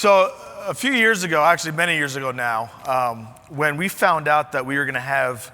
So a few years ago, actually many years ago now, when we found out that we were going to have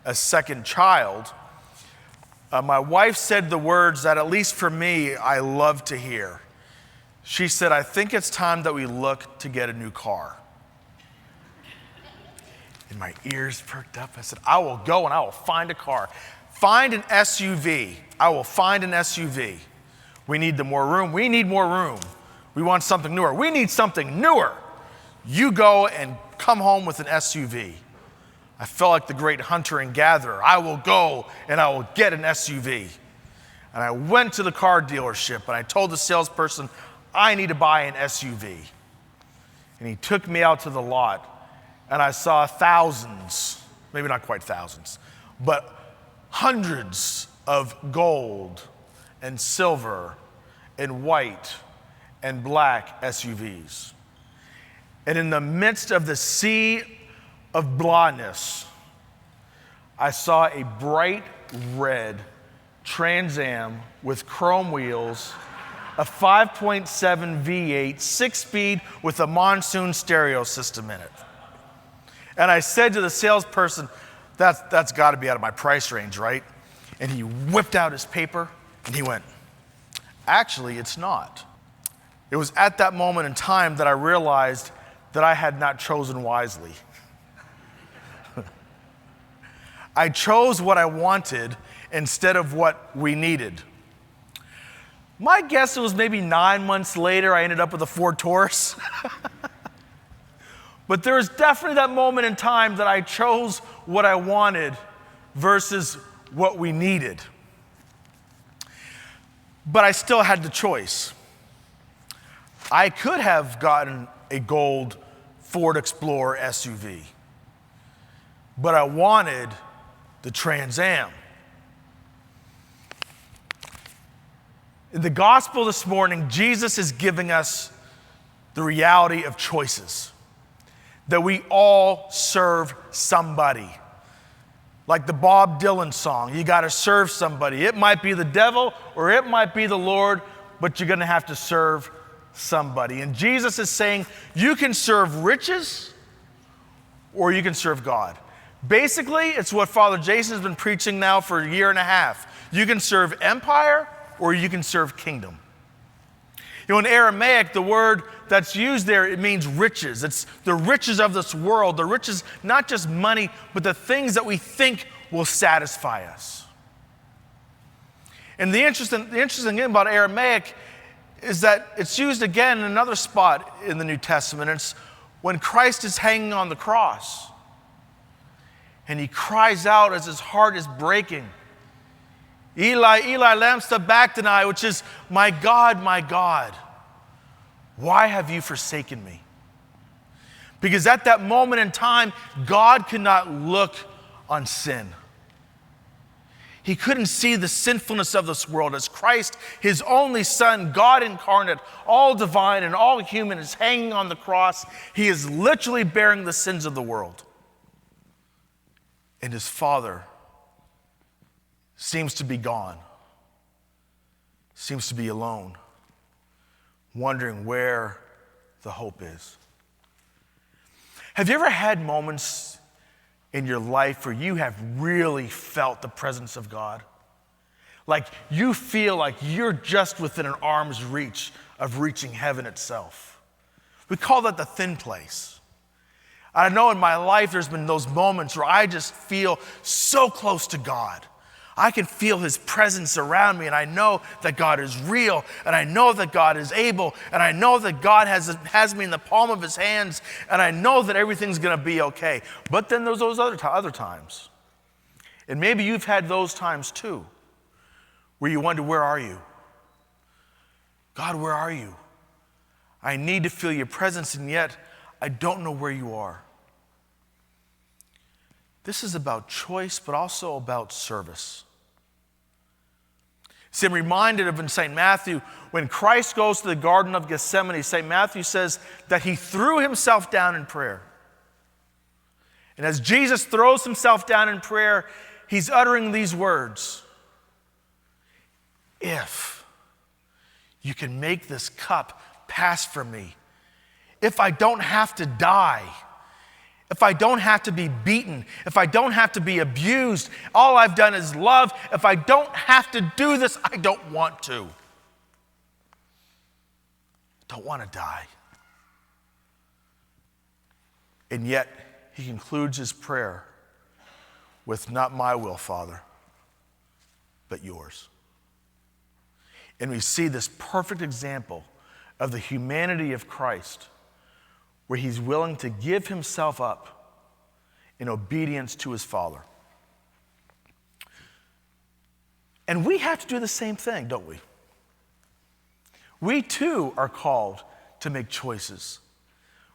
a second child, my wife said the words that, at least for me, I love to hear. She said, "I think it's time that we look to get a new car." And my ears perked up. I said, "I will go and I will find a car. Find an SUV. I will find an SUV. We need more room. We need more room. We want something newer. We need something newer. You go and come home with an SUV." I felt like the great hunter and gatherer. I will go and I will get an SUV. And I went to the car dealership and I told the salesperson, "I need to buy an SUV." And he took me out to the lot and I saw thousands, maybe not quite thousands, but hundreds of gold and silver and white and black SUVs. And in the midst of the sea of blondness, I saw a bright red Trans Am with chrome wheels, a 5.7 V8, 6-speed with a monsoon stereo system in it. And I said to the salesperson, that's got to be out of my price range, right? And he whipped out his paper and he went, "Actually, it's not." It was at that moment in time that I realized that I had not chosen wisely. I chose what I wanted instead of what we needed. My guess it was maybe 9 months later I ended up with a Ford Taurus. But there was definitely that moment in time that I chose what I wanted versus what we needed. But I still had the choice. I could have gotten a gold Ford Explorer SUV, but I wanted the Trans Am. In the gospel this morning, Jesus is giving us the reality of choices, that we all serve somebody. Like the Bob Dylan song, you got to serve somebody. It might be the devil or it might be the Lord, but you're going to have to serve somebody. And Jesus is saying you can serve riches or you can serve God. Basically, it's what Father Jason has been preaching now for a year and a half. You can serve empire or you can serve kingdom. You know, in Aramaic, the word that's used there, it means riches. It's the riches of this world, the riches, not just money, but the things that we think will satisfy us. And the interesting thing about Aramaic is that it's used again in another spot in the New Testament. It's when Christ is hanging on the cross and he cries out as his heart is breaking, "Eli, Eli, lama sabachthani," which is, my God, why have you forsaken me?" Because at that moment in time, God could not look on sin. He couldn't see the sinfulness of this world as Christ, his only Son, God incarnate, all divine and all human, is hanging on the cross. He is literally bearing the sins of the world. And his Father seems to be gone, seems to be alone, wondering where the hope is. Have you ever had moments in your life where you have really felt the presence of God? Like you feel like you're just within an arm's reach of reaching heaven itself. We call that the thin place. I know in my life there's been those moments where I just feel so close to God. I can feel his presence around me, and I know that God is real, and I know that God is able, and I know that God has me in the palm of his hands, and I know that everything's going to be okay. But then there's those other times. And maybe you've had those times too, where you wonder, where are you? God, where are you? I need to feel your presence, and yet I don't know where you are. This is about choice, but also about service. See, I'm reminded of in St. Matthew, when Christ goes to the Garden of Gethsemane, St. Matthew says that he threw himself down in prayer. And as Jesus throws himself down in prayer, he's uttering these words: "If you can make this cup pass from me, if I don't have to die, if I don't have to be beaten, if I don't have to be abused, all I've done is love, if I don't have to do this, I don't want to. Don't want to die. And yet, he concludes his prayer with, not my will, Father, but yours. And we see this perfect example of the humanity of Christ, where he's willing to give himself up in obedience to his Father. And we have to do the same thing, don't we? We too are called to make choices.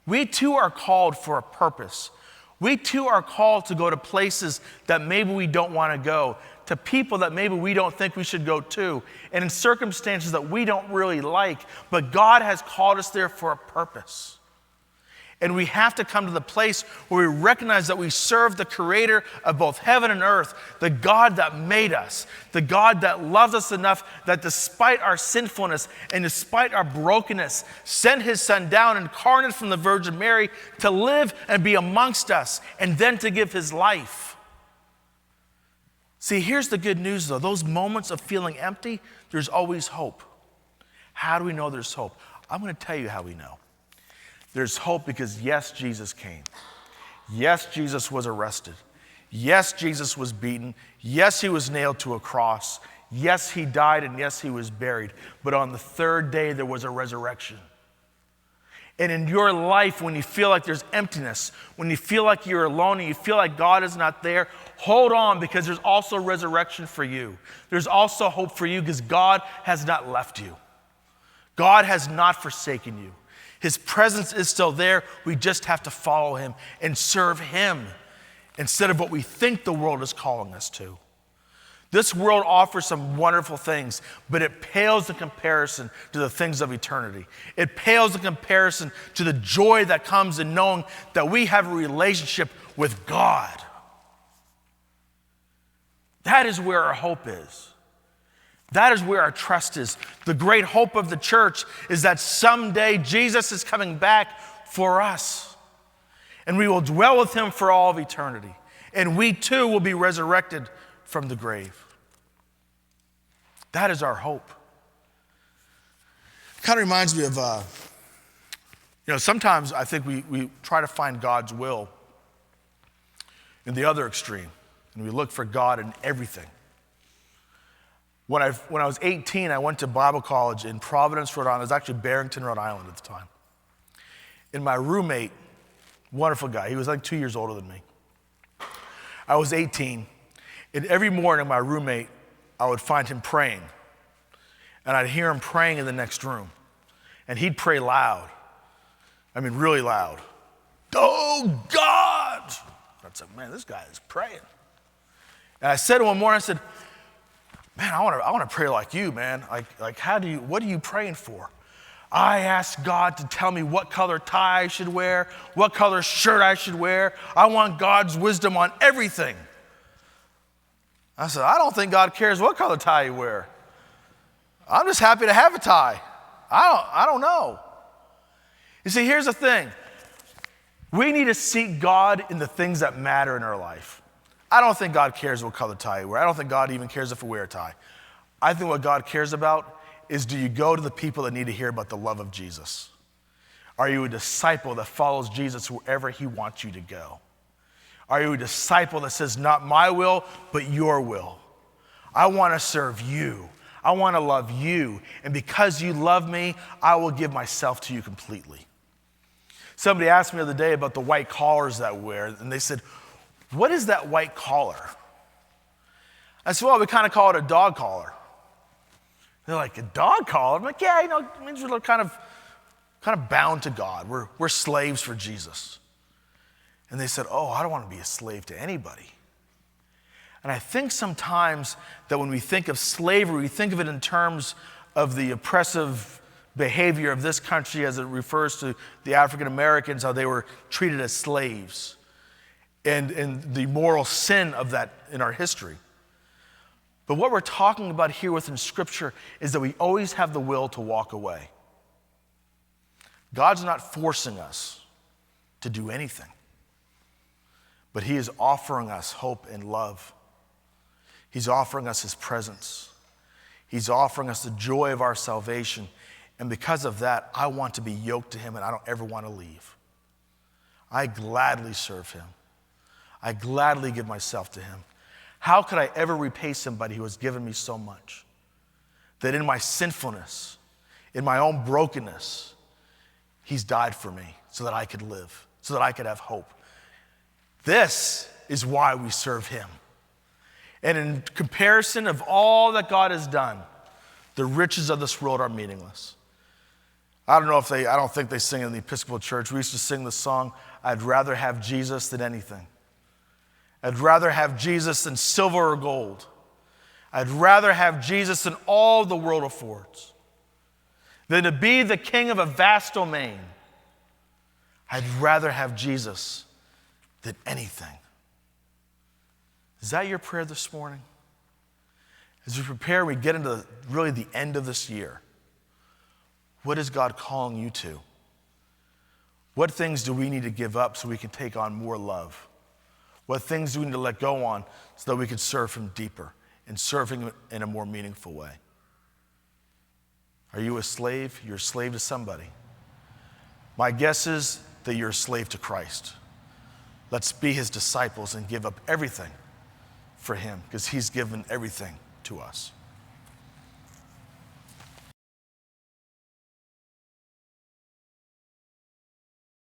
We too are called for a purpose. We too are called to go to places that maybe we don't want to go, to people that maybe we don't think we should go to, and in circumstances that we don't really like, but God has called us there for a purpose. And we have to come to the place where we recognize that we serve the creator of both heaven and earth, the God that made us, the God that loves us enough that despite our sinfulness and despite our brokenness, sent his son down incarnate from the Virgin Mary to live and be amongst us and then to give his life. See, here's the good news though. Those moments of feeling empty, there's always hope. How do we know there's hope? I'm going to tell you how we know. There's hope because yes, Jesus came. Yes, Jesus was arrested. Yes, Jesus was beaten. Yes, he was nailed to a cross. Yes, he died, and yes, he was buried. But on the third day, there was a resurrection. And in your life, when you feel like there's emptiness, when you feel like you're alone and you feel like God is not there, hold on, because there's also resurrection for you. There's also hope for you because God has not left you. God has not forsaken you. His presence is still there. We just have to follow him and serve him instead of what we think the world is calling us to. This world offers some wonderful things, but it pales in comparison to the things of eternity. It pales in comparison to the joy that comes in knowing that we have a relationship with God. That is where our hope is. That is where our trust is. The great hope of the church is that someday Jesus is coming back for us. And we will dwell with him for all of eternity. And we too will be resurrected from the grave. That is our hope. It kind of reminds me of, sometimes I think we try to find God's will in the other extreme. And we look for God in everything. When I was 18, I went to Bible college in Providence, Rhode Island. It was actually Barrington, Rhode Island at the time. And my roommate, wonderful guy, he was like 2 years older than me. I was 18, and every morning my roommate, I would find him praying. And I'd hear him praying in the next room. And he'd pray loud. I mean, really loud. Oh, God! I'd say, man, this guy is praying. And I said to him one morning, I said, man, I want to pray like you, man. What are you praying for? I asked God to tell me what color tie I should wear, what color shirt I should wear. I want God's wisdom on everything. I said, I don't think God cares what color tie you wear. I'm just happy to have a tie. I don't know. You see, here's the thing. We need to seek God in the things that matter in our life. I don't think God cares what color tie you wear. I don't think God even cares if we wear a tie. I think what God cares about is, do you go to the people that need to hear about the love of Jesus? Are you a disciple that follows Jesus wherever he wants you to go? Are you a disciple that says, not my will, but your will? I want to serve you. I want to love you. And because you love me, I will give myself to you completely. Somebody asked me the other day about the white collars that we wear, and they said, what is that white collar? I said, well, we kind of call it a dog collar. They're like, a dog collar? I'm like, yeah, it means we're kind of bound to God. We're slaves for Jesus. And they said, oh, I don't want to be a slave to anybody. And I think sometimes that when we think of slavery, we think of it in terms of the oppressive behavior of this country as it refers to the African Americans, how they were treated as slaves. And the moral sin of that in our history. But what we're talking about here within Scripture is that we always have the will to walk away. God's not forcing us to do anything, but he is offering us hope and love. He's offering us his presence. He's offering us the joy of our salvation. And because of that, I want to be yoked to him, and I don't ever want to leave. I gladly serve him. I gladly give myself to him. How could I ever repay somebody who has given me so much? That in my sinfulness, in my own brokenness, he's died for me so that I could live, so that I could have hope. This is why we serve him. And in comparison of all that God has done, the riches of this world are meaningless. I don't think they sing in the Episcopal Church. We used to sing the song, I'd rather have Jesus than anything. I'd rather have Jesus than silver or gold. I'd rather have Jesus than all the world affords. Than to be the king of a vast domain. I'd rather have Jesus than anything. Is that your prayer this morning? As we prepare, we get into really the end of this year. What is God calling you to? What things do we need to give up so we can take on more love? What things do we need to let go on so that we can serve him deeper and serve him in a more meaningful way? Are you a slave? You're a slave to somebody. My guess is that you're a slave to Christ. Let's be his disciples and give up everything for him because he's given everything to us.